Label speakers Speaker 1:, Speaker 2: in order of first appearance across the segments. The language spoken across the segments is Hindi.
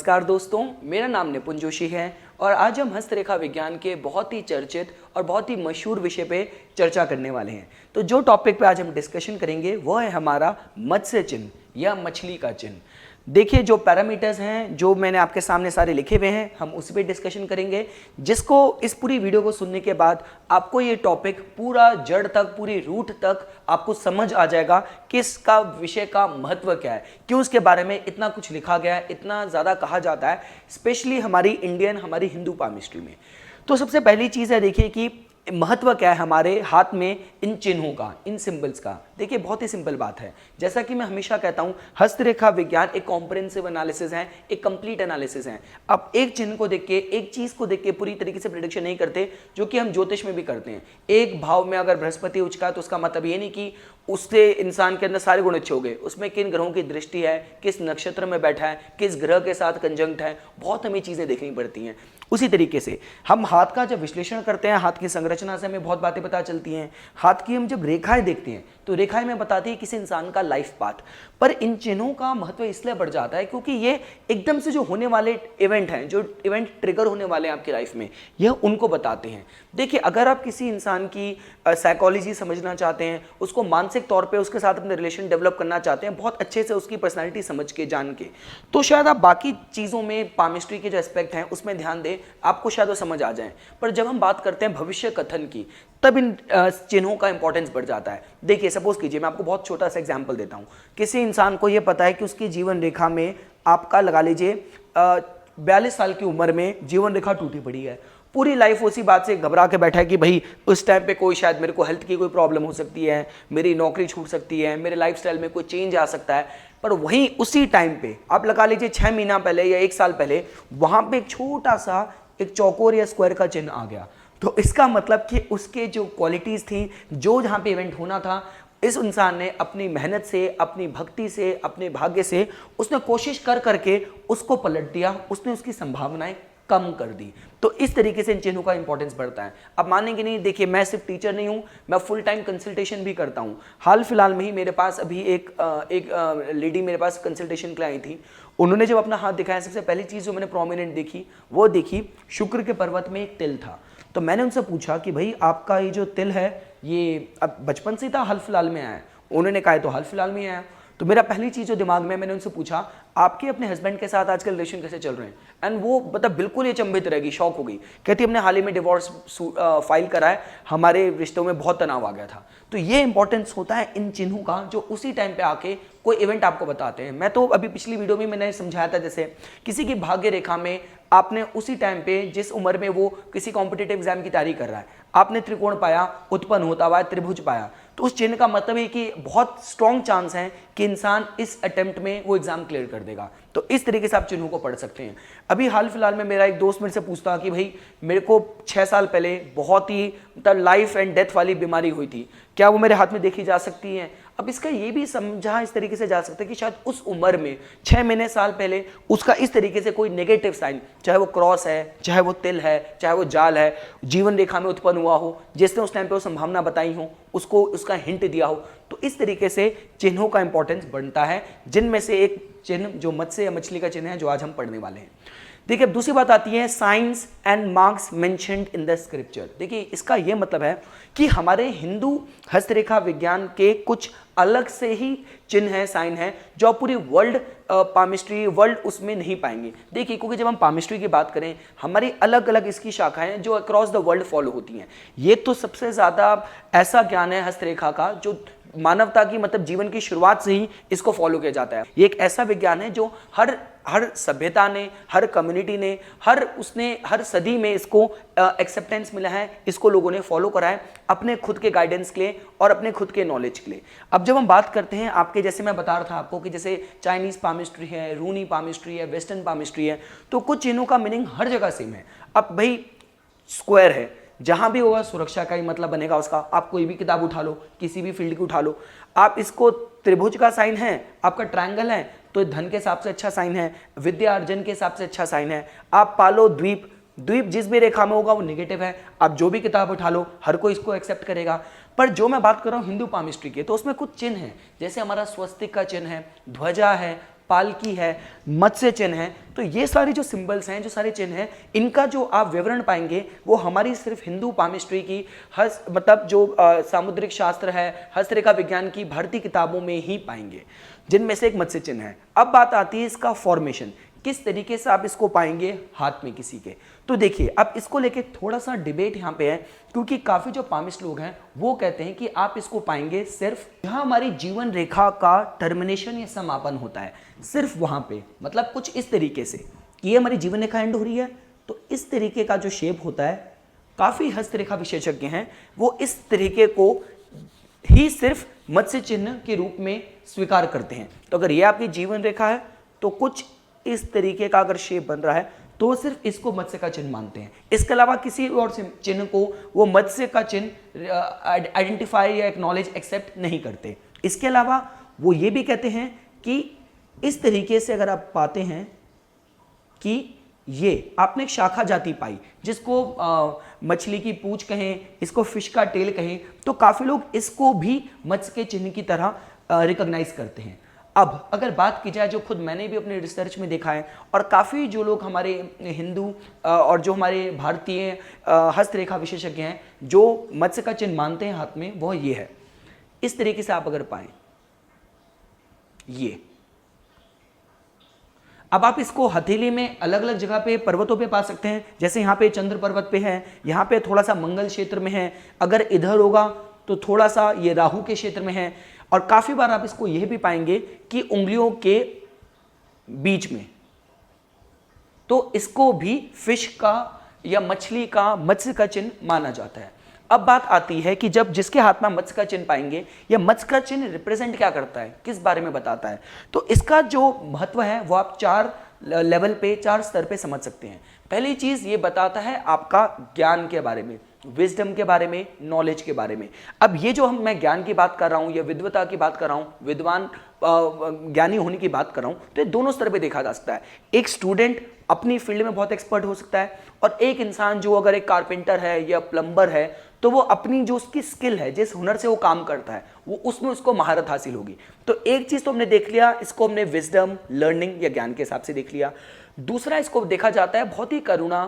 Speaker 1: नमस्कार दोस्तों, मेरा नाम निपुन जोशी है और आज हम हस्तरेखा विज्ञान के बहुत ही चर्चित और बहुत ही मशहूर विषय पे चर्चा करने वाले हैं। तो जो टॉपिक पे आज हम डिस्कशन करेंगे वो है हमारा मत्स्य चिन्ह या मछली का चिन्ह। देखिए, जो पैरामीटर्स हैं जो मैंने आपके सामने सारे लिखे हुए हैं, हम उस पर डिस्कशन करेंगे, जिसको इस पूरी वीडियो को सुनने के बाद आपको ये टॉपिक पूरा जड़ तक, पूरी रूट तक आपको समझ आ जाएगा कि इसका विषय का महत्व क्या है, क्यों इसके बारे में इतना कुछ लिखा गया है, इतना ज़्यादा कहा जाता है, स्पेशली हमारी हिंदू पामिस्ट्री में। तो सबसे पहली चीज़ है, देखिए कि महत्व क्या है हमारे हाथ में इन चिन्हों का, इन सिंबल्स का। देखिए, बहुत ही सिंपल बात है। जैसा कि मैं हमेशा कहता हूं, हस्तरेखा विज्ञान एक कॉम्प्रिहेंसिव एनालिसिस है, एक कंप्लीट एनालिसिस है। अब एक चिन्ह को देख के, एक चीज को देख के पूरी तरीके से प्रेडिक्शन नहीं करते, जो कि हम ज्योतिष में भी करते हैं। एक भाव में अगर बृहस्पति उचका है तो उसका मतलब ये नहीं कि उससे इंसान के अंदर सारे गुण अच्छे हो गए। उसमें किन ग्रहों की दृष्टि है, किस नक्षत्र में बैठा है, किस ग्रह के साथ कंजंक्ट है, बहुत हमें चीजें देखनी पड़ती हैं। उसी तरीके से हम हाथ का जब विश्लेषण करते हैं, हाथ की संरचना से हमें बहुत बातें पता चलती हैं। हाथ की हम जब रेखाएं देखते हैं तो रेखाएं में बताती है किसी इंसान का लाइफ पाथ। पर इन चिन्हों का महत्व इसलिए बढ़ जाता है क्योंकि ये एकदम से जो होने वाले इवेंट हैं, जो इवेंट ट्रिगर होने वाले हैं आपकी लाइफ में, यह उनको बताते हैं। देखिए, अगर आप किसी इंसान की साइकोलॉजी समझना चाहते हैं, उसको मानसिक तौर पे उसके साथ अपने रिलेशन डेवलप करना चाहते हैं, बहुत अच्छे से उसकी पर्सनैलिटी समझ के, जान के, तो शायद आप बाकी चीज़ों में पामिस्ट्री के जो एस्पेक्ट हैं उसमें ध्यान दें, आपको शायद वो समझ आ जाए। पर जब हम बात करते हैं भविष्य कथन की, तब इन चिन्हों का इंपॉर्टेंस बढ़ जाता है। देखिए, सपोज कीजिए, मैं आपको बहुत छोटा सा एग्जांपल देता हूँ। किसी इंसान को ये पता है कि उसकी जीवन रेखा में, आपका लगा लीजिए 42 साल की उम्र में जीवन रेखा टूटी पड़ी है। पूरी लाइफ उसी बात से घबरा के बैठा है कि भाई उस टाइम पे कोई शायद मेरे को हेल्थ की कोई प्रॉब्लम हो सकती है, मेरी नौकरी छूट सकती है, मेरे लाइफस्टाइल में कोई चेंज आ सकता है। पर वहीं उसी टाइम पे आप लगा लीजिए 6 महीना पहले या 1 साल पहले वहां पे एक छोटा सा एक चौकोर या स्क्वायर का चिन्ह आ गया। तो इसका मतलब कि उसके जो क्वालिटीज थी, जो जहां पे इवेंट होना था, इस इंसान ने अपनी मेहनत से, अपनी भक्ति से, अपने भाग्य से उसने कोशिश कर करके उसको पलट दिया, उसने उसकी संभावनाएं कम कर दी। तो इस तरीके से इन चिन्हों का इंपॉर्टेंस बढ़ता है। अब मानेंगे नहीं, देखिए, मैं सिर्फ टीचर नहीं हूं, मैं फुल टाइम कंसल्टेशन भी करता हूं। हाल फिलहाल में ही मेरे पास अभी एक लेडी मेरे पास कंसल्टेशन के लिए आई थी। उन्होंने जब अपना हाथ दिखाया, सबसे पहली चीज जो मैंने प्रोमिनेंट देखी वो देखी, शुक्र के पर्वत में एक तिल था। तो मैंने उनसे पूछा कि भाई आपका ये जो तिल है, ये अब बचपन से था, हाल फिलहाल में आया? उन्होंने कहा तो हाल फिलहाल में आया। तो मेरा पहली चीज जो दिमाग में, मैंने उनसे पूछा आपके अपने हस्बैंड के साथ आजकल रिलेशन कैसे चल रहे हैं? एंड वो मतलब बिल्कुल ये चंभित रहेगी, शॉक हो गई। कहती हमने हाल ही में डिवोर्स फाइल करा है, हमारे रिश्तों में बहुत तनाव आ गया था। तो ये इंपॉर्टेंस होता है इन चिन्हों का, जो उसी टाइम पे आके कोई इवेंट आपको बताते हैं। मैं तो अभी पिछली वीडियो में मैंने समझाया था, जैसे किसी की भाग्य रेखा में आपने उसी टाइम पे, जिस उम्र में वो किसी कॉम्पिटिटिव एग्जाम की तैयारी कर रहा है, आपने त्रिकोण पाया, उत्पन्न होता हुआ त्रिभुज पाया, तो उस चिन्ह का मतलब है कि बहुत स्ट्रॉन्ग चांस है कि इंसान इस अटेम्प्ट में वो एग्जाम क्लियर कर देगा। तो इस तरीके से आप चिन्हों को पढ़ सकते हैं। अभी हाल फिलहाल में मेरा एक दोस्त मेरे से पूछता कि भाई मेरे को 6 साल पहले बहुत ही मतलब लाइफ एंड डेथ वाली बीमारी हुई थी, क्या वो मेरे हाथ में देखी जा सकती है? अब इसका ये भी समझा इस तरीके से जा सकता है कि शायद उस उम्र में 6 महीने साल पहले उसका इस तरीके से कोई नेगेटिव साइन, चाहे वो क्रॉस है, चाहे वो तिल है, चाहे वो जाल है, जीवन रेखा में उत्पन्न हुआ हो, जिसने उस टाइम पे वो संभावना बताई हो, उसको उसका हिंट दिया हो। तो इस तरीके से चिन्हों का इंपॉर्टेंस बढ़ता है, जिनमें से एक चिन्ह जो मत्स्य या मछली का चिन्ह है, जो आज हम पढ़ने वाले हैं। देखिए, अब दूसरी बात आती है science and marks mentioned in the scripture. देखिए, इसका यह मतलब है कि हमारे हिंदू हस्तरेखा विज्ञान के कुछ अलग से ही चिन्ह है, साइन है, जो पूरी वर्ल्ड पामिस्ट्री वर्ल्ड उसमें नहीं पाएंगे। देखिए, क्योंकि जब हम पामिस्ट्री की बात करें, हमारी अलग अलग इसकी शाखाएं हैं जो अक्रॉस द वर्ल्ड फॉलो होती हैं। ये तो सबसे ज्यादा ऐसा ज्ञान है हस्तरेखा का जो मानवता की मतलब जीवन की शुरुआत से ही इसको फॉलो किया जाता है। ये एक ऐसा विज्ञान है जो हर सभ्यता ने, हर कम्युनिटी ने, हर सदी में इसको एक्सेप्टेंस मिला है, इसको लोगों ने फॉलो करा है अपने खुद के गाइडेंस के लिए और अपने खुद के नॉलेज के लिए। अब जब हम बात करते हैं आपके, जैसे मैं बता रहा था आपको कि जैसे चाइनीज पामिस्ट्री है, रूनी पामिस्ट्री है, वेस्टर्न पामिस्ट्री है, तो कुछ चिन्हों का मीनिंग हर जगह सेम है। अब भाई स्क्वायर है, जहां भी होगा सुरक्षा का ही मतलब बनेगा उसका। आप कोई भी किताब उठा लो, किसी भी फील्ड की उठा लो, आप इसको त्रिभुज का साइन है, आपका ट्रायंगल है तो धन के हिसाब से अच्छा साइन है, विद्या अर्जन के हिसाब से अच्छा साइन है। आप पालो द्वीप, द्वीप जिस भी रेखा में होगा वो नेगेटिव है। आप जो भी किताब उठा लो, हर कोई इसको एक्सेप्ट करेगा। पर जो मैं बात कर रहा हूँ हिंदू पामिस्ट्री की, तो उसमें कुछ चिन्ह हैं, जैसे हमारा स्वस्तिक का चिन्ह है, ध्वजा है, पालकी है, मत्स्य चिन्ह है। तो ये सारे जो सिंबल्स हैं, जो सारे चिन्ह हैं, इनका जो आप विवरण पाएंगे वो हमारी सिर्फ हिंदू पामिस्ट्री की मतलब जो सामुद्रिक शास्त्र है, हस्तरेखा विज्ञान की भारतीय किताबों में ही पाएंगे, जिनमें से एक मत्स्य चिन्ह है। अब बात आती है इसका फॉर्मेशन, किस तरीके से आप इसको पाएंगे हाथ में किसी के। तो देखिए, अब इसको लेके थोड़ा सा डिबेट यहाँ पे है, क्योंकि काफी जो पामिस्ट लोग हैं वो कहते हैं कि आप इसको पाएंगे सिर्फ जहां हमारी जीवन रेखा का टर्मिनेशन या समापन होता है, सिर्फ वहां पे। मतलब कुछ इस तरीके से कि ये हमारी जीवन रेखा एंड हो रही है, तो इस तरीके का जो शेप होता है, काफी हस्तरेखा विशेषज्ञ हैं वो इस तरीके को ही सिर्फ मत्स्य चिन्ह के रूप में स्वीकार करते हैं। तो अगर ये आपकी जीवन रेखा है तो कुछ इस तरीके का अगर शेप बन रहा है तो सिर्फ इसको मत्स्य का चिन्ह मानते हैं। इसके अलावा किसी और चिन्ह को वो मत्स्य का चिन्ह आइडेंटिफाई या एक्नॉलेज एक्सेप्ट नहीं करते। इसके अलावा वो ये भी कहते हैं कि इस तरीके से अगर आप पाते हैं कि ये आपने एक शाखा जाति पाई, जिसको मछली की पूंछ कहें, इसको फिश का टेल कहें, तो काफी लोग इसको भी मत्स्य के चिन्ह की तरह रिकॉग्नाइज करते हैं। अब अगर बात की जाए, जो खुद मैंने भी अपने रिसर्च में देखा है और काफ़ी जो लोग हमारे हिंदू और जो हमारे भारतीय हस्तरेखा विशेषज्ञ हैं जो मत्स्य का चिन्ह मानते हैं हाथ में, वो ये है। इस तरीके से आप अगर पाएं ये, अब आप इसको हथेली में अलग अलग जगह पे पर्वतों पे पा सकते हैं, जैसे यहाँ पे चंद्र पर्वत पे है, यहाँ पे थोड़ा सा मंगल क्षेत्र में है, अगर इधर होगा तो थोड़ा सा ये राहु के क्षेत्र में है, और काफी बार आप इसको यह भी पाएंगे कि उंगलियों के बीच में। तो इसको भी फिश का या मछली का मत्स्य का चिन्ह माना जाता है। अब बात आती है कि जब जिसके हाथ में मत्स्य का चिन्ह पाएंगे, या मत्स्य का चिन्ह रिप्रेजेंट क्या करता है, किस बारे में बताता है, तो इसका जो महत्व है वो आप 4 लेवल पे, 4 स्तर पे समझ सकते हैं। पहली चीज ये बताता है आपका ज्ञान के बारे में, विजडम के बारे में, नॉलेज के बारे में। अब ये जो मैं ज्ञान की बात कर रहा हूं या विद्वता की बात कर रहा हूं, विद्वान ज्ञानी होने की बात कर रहा हूं, तो ये दोनों स्तर पे देखा जा सकता है। एक स्टूडेंट अपनी फील्ड में बहुत एक्सपर्ट हो सकता है, और एक इंसान जो अगर एक कारपेंटर है या प्लम्बर है, तो वो अपनी जो उसकी स्किल है, जिस हुनर से वो काम करता है, वो उसमें उसको महारत हासिल होगी। तो एक चीज तो हमने देख लिया, इसको हमने विजडम, लर्निंग या ज्ञान के हिसाब से देख लिया। दूसरा इसको देखा जाता है बहुत ही करुणा,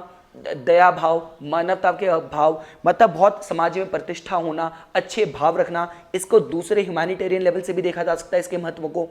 Speaker 1: दया भाव, मानवता के भाव, मतलब बहुत समाज में प्रतिष्ठा होना, अच्छे भाव रखना। इसको दूसरे ह्यूमैनिटेरियन लेवल से भी देखा जा सकता है इसके महत्व को।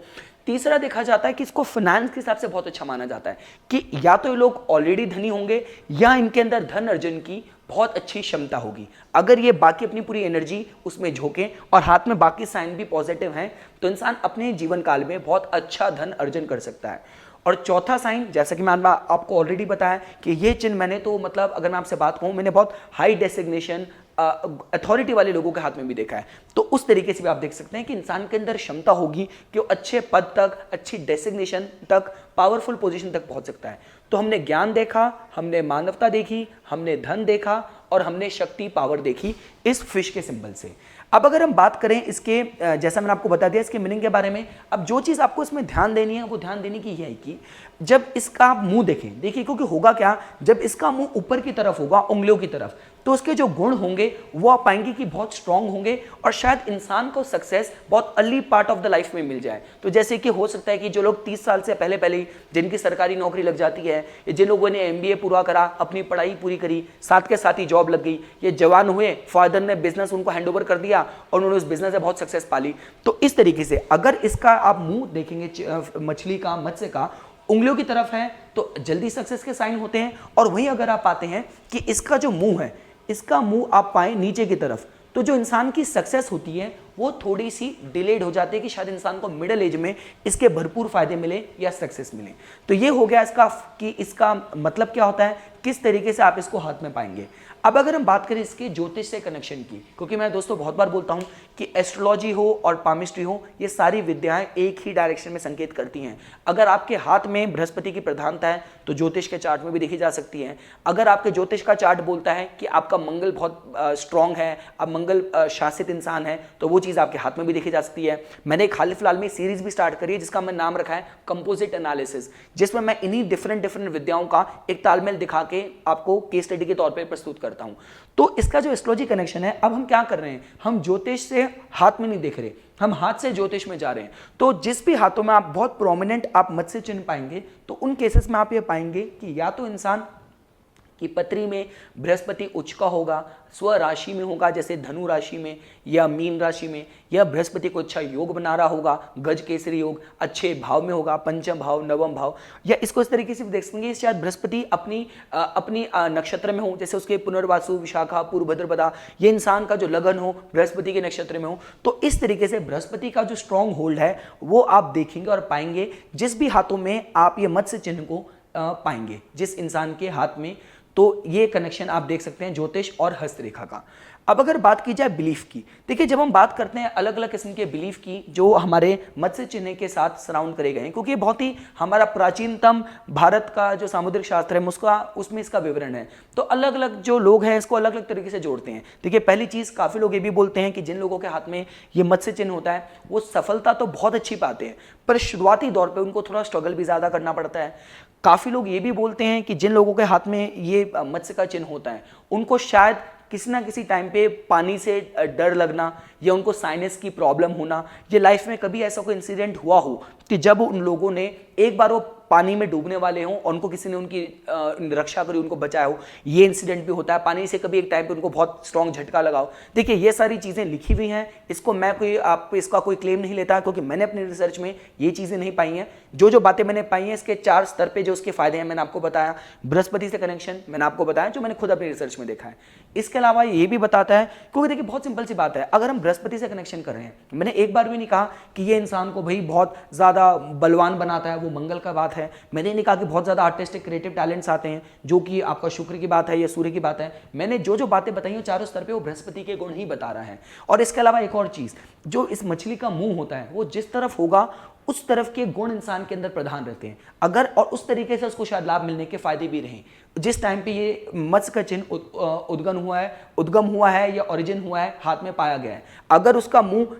Speaker 1: तीसरा देखा जाता है कि इसको फाइनेंस के हिसाब से बहुत अच्छा माना जाता है कि या तो ये लोग ऑलरेडी धनी होंगे या इनके अंदर धन अर्जन की बहुत अच्छी क्षमता होगी। अगर ये बाकी अपनी पूरी एनर्जी उसमें झोंके और हाथ में बाकी साइन भी पॉजिटिव हैं, तो इंसान अपने जीवन काल में बहुत अच्छा धन अर्जन कर सकता है। और चौथा साइन, जैसा कि मैंने आपको ऑलरेडी बताया कि ये चिन्ह मैंने तो मतलब अगर मैं आपसे बात कहूँ, मैंने बहुत हाई डेसिग्नेशन अथॉरिटी वाले लोगों के हाथ में भी देखा है। तो उस तरीके से भी आप देख सकते हैं कि इंसान के अंदर क्षमता होगी कि वो अच्छे पद तक, अच्छी डेसिग्नेशन तक, पावरफुल पोजीशन तक पहुंच सकता है। तो हमने ज्ञान देखा, हमने मानवता देखी, हमने धन देखा, और हमने शक्ति, पावर देखी इस फिश के सिंबल से। अब अगर हम बात करें इसके, जैसा मैंने आपको बता दिया इसके मीनिंग के बारे में, अब जो चीज़ आपको इसमें ध्यान देनी है वो ध्यान देने की है कि जब इसका आप मुंह देखें, देखिए क्योंकि होगा क्या, जब इसका मुंह ऊपर की तरफ होगा, उंगलियों की तरफ, तो उसके जो गुण होंगे वो आप पाएंगे कि बहुत स्ट्रांग होंगे, और शायद इंसान को सक्सेस बहुत early part of the life में मिल जाए। तो जैसे कि हो सकता है कि जो लोग 30 साल से पहले पहले जिनकी सरकारी नौकरी लग जाती है, या जिन लोगों ने MBA पूरा करा, अपनी पढ़ाई पूरी करी, साथ के साथ ही जॉब लग गई, ये जवान हुए, फादर ने बिजनेस उनको हैंडओवर कर दिया और उन्होंने उस बिजनेस से बहुत सक्सेस पाली। तो इस तरीके से अगर इसका आप मुंह देखेंगे मछली का, मत्स्य का, उंगलियों की तरफ है तो जल्दी सक्सेस के साइन होते हैं। और वहीं अगर आप पाते हैं कि इसका जो मुंह है, इसका मुंह आप पाएं नीचे की तरफ, तो जो इंसान की सक्सेस होती है वो थोड़ी सी डिलेड हो जाती है कि शायद इंसान को मिडिल एज में इसके भरपूर फायदे मिले या सक्सेस मिले। तो ये हो गया इसका कि इसका मतलब क्या होता है, किस तरीके से आप इसको हाथ में पाएंगे। अब अगर हम बात करें इसके ज्योतिष से कनेक्शन की, क्योंकि मैं दोस्तों बहुत बार बोलता हूं कि एस्ट्रोलॉजी हो और पामिस्ट्री हो, ये सारी विद्याएं एक ही डायरेक्शन में संकेत करती हैं। अगर आपके हाथ में बृहस्पति की प्रधानता है तो ज्योतिष के चार्ट में भी देखी जा सकती है। अगर आपके ज्योतिष का चार्ट बोलता है कि आपका मंगल बहुत स्ट्रांग है, आप मंगल शासित इंसान है, तो वो चीज़ आपके हाथ में भी देखी जा सकती है। मैंने एक हाल फिलहाल में सीरीज भी स्टार्ट करी है जिसका मैं नाम रखा है कंपोजिट एनालिसिस, जिसमें मैं इन्हीं डिफरेंट विद्याओं का एक तालमेल दिखा के आपको केस स्टडी के तौर पर प्रस्तुत करता हूं। तो इसका जो एस्ट्रोलॉजी कनेक्शन है, अब हम क्या कर रहे हैं, हम ज्योतिष से हाथ में नहीं देख रहे, हम हाथ से ज्योतिष में जा रहे हैं। तो जिस भी हाथों में आप बहुत प्रोमिनेंट आप मत्स्य चिन्ह पाएंगे, तो उन केसेस में आप ये पाएंगे कि या तो इंसान कि पत्री में बृहस्पति उच्च का होगा, स्व राशि में होगा जैसे धनु राशि में या मीन राशि में, या बृहस्पति को अच्छा योग बना रहा होगा, गज केसरी योग अच्छे भाव में होगा, पंचम भाव, नवम भाव, या इसको इस तरीके से देख सकेंगे शायद बृहस्पति अपनी नक्षत्र में हो, जैसे उसके पुनर्वासु, विशाखा, पूर्वभद्रपदा, ये इंसान का जो लगन हो बृहस्पति के नक्षत्र में हो। तो इस तरीके से बृहस्पति का जो स्ट्रॉन्ग होल्ड है वो आप देखेंगे और पाएंगे जिस भी हाथों में आप ये मत्स्य चिन्ह को पाएंगे, जिस इंसान के हाथ में। तो ये कनेक्शन आप देख सकते हैं ज्योतिष और हस्तरेखा का। अब अगर बात की जाए बिलीफ की, देखिए जब हम बात करते हैं अलग अलग किस्म के बिलीफ की जो हमारे मत्स्य चिन्ह के साथ सराउंड करे गए हैं, क्योंकि बहुत ही हमारा प्राचीनतम भारत का जो सामुद्रिक शास्त्र है उसमें इसका विवरण है। तो अलग अलग जो लोग हैं इसको अलग अलग तरीके से जोड़ते हैं। देखिए पहली चीज़, काफ़ी लोग ये भी बोलते हैं कि जिन लोगों के हाथ में ये मत्स्य चिन्ह होता है वो सफलता तो बहुत अच्छी पाते हैं, पर शुरुआती दौर पर उनको थोड़ा स्ट्रगल भी ज़्यादा करना पड़ता है। काफ़ी लोग ये भी बोलते हैं कि जिन लोगों के हाथ में ये मत्स्य का चिन्ह होता है उनको शायद किसी ना किसी टाइम पे पानी से डर लगना या उनको साइनस की प्रॉब्लम होना, ये लाइफ में कभी ऐसा कोई इंसिडेंट हुआ हो कि जब उन लोगों ने एक बार वो पानी में डूबने वाले हों और उनको किसी ने उनकी रक्षा करी, उनको बचाया हो। ये इंसिडेंट भी होता है। पानी से कभी एक टाइम पे उनको बहुत स्ट्रॉन्ग झटका लगाओ। देखिए ये सारी चीज़ें लिखी हुई हैं, इसको मैं इसका कोई क्लेम नहीं लेता, क्योंकि मैंने अपनी रिसर्च में ये चीज़ें नहीं पाई हैं। जो बातें मैंने पाई हैं इसके 4 स्तर पे जो उसके फायदे हैं मैंने आपको बताया। बृहस्पति से कनेक्शन मैंने आपको बताया जो मैंने खुद अपनी रिसर्च में देखा है। इसके अलावा ये भी बताता है, क्योंकि देखिए बहुत सिंपल सी बात है, अगर हम बृहस्पति से कनेक्शन कर रहे हैं, मैंने एक बार भी नहीं कहा कि ये इंसान को भाई बहुत ज़्यादा बलवान बनाता है, वो मंगल का बात है। मैंने नहीं कहा कि बहुत ज़्यादा आर्टिस्टिक क्रिएटिव टैलेंट्स आते हैं, जो कि आपका शुक्र की बात है या सूर्य की बात है। मैंने जो बातें बताई हैं चारों स्तर पे वो बृहस्पति के गुण ही बता रहा है। और इसके अलावा एक और चीज़, जो इस मछली का मुंह होता है वो जिस तरफ होगा उस तरफ के गुण इंसान के अंदर प्रधान रहते हैं, अगर और उस तरीके से उसको शायद लाभ मिलने के फायदे भी रहें। जिस टाइम पे ये मत्स्य का चिन्ह उद्गम हुआ है या ओरिजिन हुआ है, हाथ में पाया गया है, अगर उसका मुंह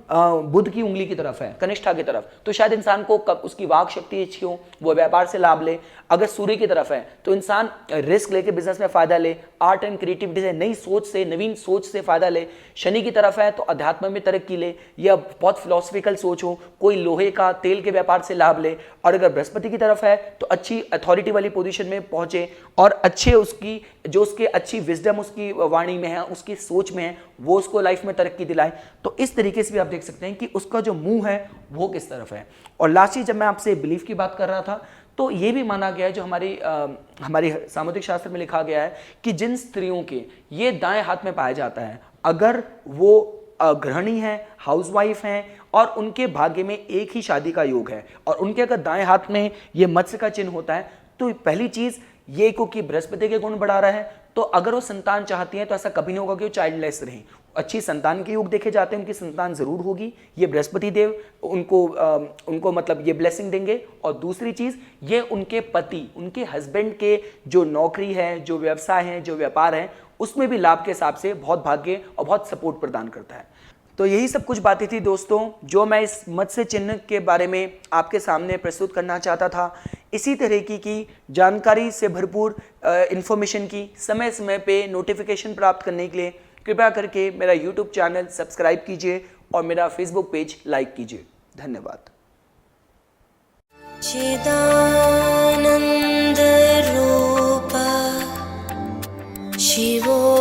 Speaker 1: बुध की उंगली की तरफ है, कनिष्ठा की तरफ, तो शायद इंसान को उसकी वाक शक्ति अच्छी हो, वो व्यापार से लाभ ले। अगर सूर्य की तरफ है तो इंसान रिस्क लेके बिजनेस में फायदा ले, आर्ट एंड क्रिएटिविटी से, नई सोच से, नवीन सोच से फायदा ले। शनि की तरफ है तो अध्यात्म में तरक्की ले या बहुत फिलोसफिकल सोच हो, कोई लोहे का तेल के व्यापार से लाभ ले। और अगर बृहस्पति की तरफ है तो अच्छी अथॉरिटी वाली पोजीशन में पहुंचे और अच्छे उसके अच्छी विजडम उसकी वाणी में है, उसकी सोच में है, वो उसको लाइफ में तरक्की दिलाए। तो इस तरीके से भी आप देख सकते हैं कि उसका जो मुंह है वो किस तरफ है। और लास्ट चीज, जब मैं आपसे बिलीफ की बात कर रहा था तो ये भी माना गया है, जो हमारी सामुद्रिक शास्त्र में लिखा गया है कि जिन स्त्रियों के ये दाएं हाथ में पाया जाता है, अगर वो गृहिणी है, हाउसवाइफ हैं और उनके भाग्य में एक ही शादी का योग है और उनके अगर दाएं हाथ में ये मत्स्य का चिन्ह होता है, तो पहली चीज ये क्योंकि बृहस्पति के गुण बढ़ा रहा है, तो अगर वो संतान चाहती हैं तो ऐसा कभी नहीं होगा कि वो चाइल्डलेस रहें। अच्छी संतान के योग देखे जाते हैं, उनकी संतान जरूर होगी, ये बृहस्पति देव उनको मतलब ये ब्लेसिंग देंगे। और दूसरी चीज, ये उनके पति, उनके हस्बैंड के जो नौकरी है, जो व्यवसाय है, जो व्यापार है, उसमें भी लाभ के हिसाब से बहुत भाग्य और बहुत सपोर्ट प्रदान करता है। तो यही सब कुछ बातें थी दोस्तों जो मैं इस मत्स्य चिन्ह के बारे में आपके सामने प्रस्तुत करना चाहता था। इसी तरीके की जानकारी से भरपूर इंफॉर्मेशन की समय समय पे नोटिफिकेशन प्राप्त करने के लिए कृपया करके मेरा YouTube चैनल सब्सक्राइब कीजिए और मेरा Facebook पेज लाइक कीजिए। धन्यवाद।
Speaker 2: चिदानंद रूप शिवो